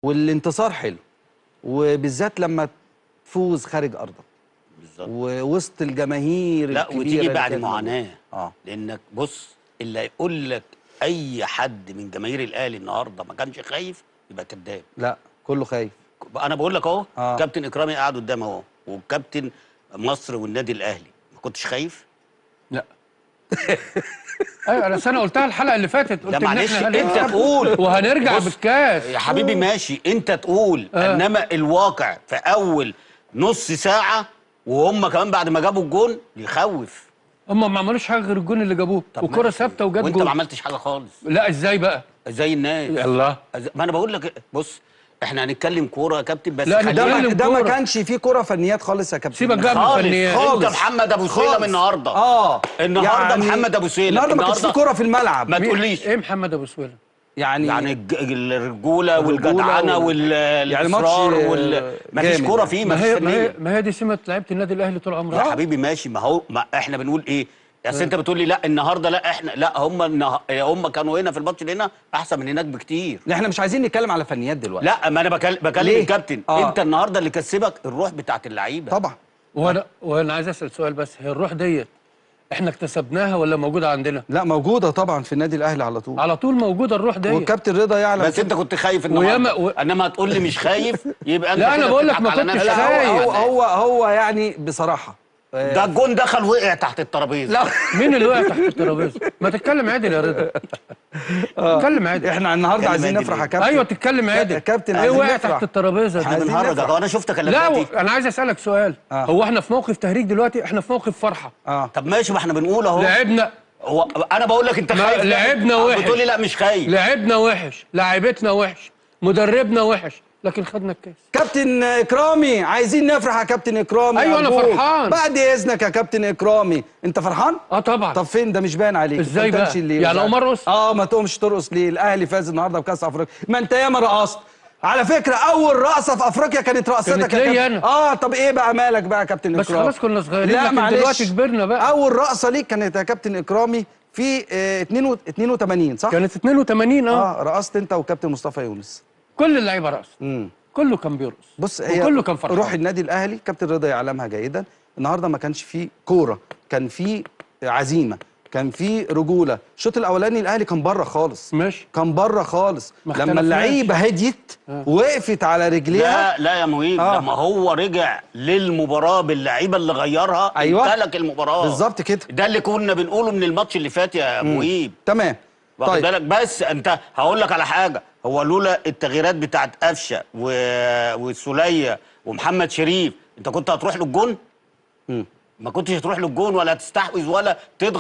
والانتصار حلو، وبالذات لما تفوز خارج ارضك بالظبط، ووسط الجماهير لا الكبيره وتيجي اللي بعد كانت معاناه. موجودة. لانك بص، اللي هيقول لك اي حد من جماهير الاهلي النهارده ما كانش خايف يبقى كذاب. لا كله خايف. انا بقول لك اهو، آه. كابتن اكرامي قاعد قدام اهو، وكابتن مصر والنادي الاهلي، ما كنتش خايف؟ لا. ايوه انا قلتها الحلقه اللي فاتت، قلت لا معلش، إن إحنا انت تقول وهنرجع بص بالكاس يا حبيبي، ماشي انت تقول انما الواقع في اول نص ساعه وهم كمان بعد ما جابوا الجون يخوف. هم ما عملوش حاجه غير الجون اللي جابوه، والكره ثابته وجت جون. وانت ما عملتش حاجه خالص. لا ازاي بقى؟ زي الناس. الله. ما انا بقول لك بص، احنا هنتكلم كوره يا كابتن، بس لا ده ما كانش فيه كوره فنيات خالص يا كابتن. سيبك بقى من الفنيات خالص. انت محمد ابو سويلم النهارده النهارده يعني محمد ابو سويلم النهارده ما كانش فيه كوره في الملعب. ما تقوليش ايه محمد ابو سويلم؟ يعني الرجوله والجدعنه والاصرار ما فيش كوره فيه. ما هي دي سمه لعيبه النادي الاهلي طول عمرها يا حبيبي. ماشي، ما احنا بنقول ايه؟ اصل انت بتقول لي لا النهارده، لا احنا، لا هم كانوا هنا في الماتش اللي هنا احسن من هناك بكتير. احنا مش عايزين نتكلم على فنيات دلوقتي. لا، ما انا بكلم الكابتن. انت النهارده اللي كسبك الروح بتاعت اللعيبه طبعا. وانا عايز اسال سؤال بس، هي الروح ديت احنا اكتسبناها ولا موجوده عندنا؟ لا موجوده طبعا في النادي الاهلي على طول. على طول موجوده الروح ديت، والكابتن رضا يعلم. بس انت كنت خايف النهارده انما هتقول لي مش خايف يبقى انت لا انا بقول لك ما كنتش خايف. هو يعني بصراحه ده الجون دخل وقع تحت الترابيزه. لا مين اللي وقع تحت الترابيزه؟ ما تتكلم عادل يا رضا. تتكلم عادل. احنا النهارده عايزين نفرح يا كابتن. ايوه تتكلم عادل يا كابتن. ايه وقع تحت الترابيزه؟ احنا بنهرج. انا شفتك لا انا عايز اسالك سؤال. هو احنا في موقف تهريج دلوقتي؟ احنا في موقف فرحه. طب ماشي، ما احنا بنقول اهو لعبنا. انا بقول لك انت خايف. لعبنا وحش. بتقول لي لا مش خايف. لعبنا وحش، لاعيبتنا وحش، مدربنا وحش، لكن خدنا الكاس. كابتن اكرامي عايزين نفرح يا كابتن اكرامي. ايوه انا فرحان. بعد اذنك يا كابتن اكرامي، انت فرحان؟ طبعا. طب فين ده؟ مش باين عليك. ازاي بقى؟ يعني اقوم ارقص؟ ما تقومش ترقص ليه؟ الاهلي فاز النهارده بكاس افريقيا. ما انت ياما رقصت على فكره. اول رقصه في افريقيا كانت رقصتك يا كابتن. انا. طب ايه بقى مالك بقى يا كابتن بس اكرامي؟ خلاص كنا صغيرين. لا لكن دلوقتي كبرنا بقى. اول رقصه ليك كانت يا كابتن اكرامي في 82 صح؟ كانت 82. رقصت انت وكابتن مصطفى يونس. كل اللعيبه رقص. كله كان بيرقص. بص هي وكله كان فرحان. روح النادي الاهلي كابتن رضا يعلمها جيدا. النهارده ما كانش فيه كوره، كان فيه عزيمه، كان فيه رجوله. الشوط الاولاني الاهلي كان بره خالص. ماشي. كان بره خالص. لما اللعيبه هديت وقفت على رجليها. لا يا مهيب. لما هو رجع للمباراه باللعيبه اللي غيرها امتلك المباراه بالظبط كده. ده اللي كنا بنقوله من الماتش اللي فات يا مهيب. تمام. واخد بالك؟ بس انت هقول لك على حاجه، هو لولا التغييرات بتاعت قفشه والسوليه ومحمد شريف انت كنت هتروح للجون؟ ما كنتش هتروح للجون ولا تستحوذ ولا تضغط.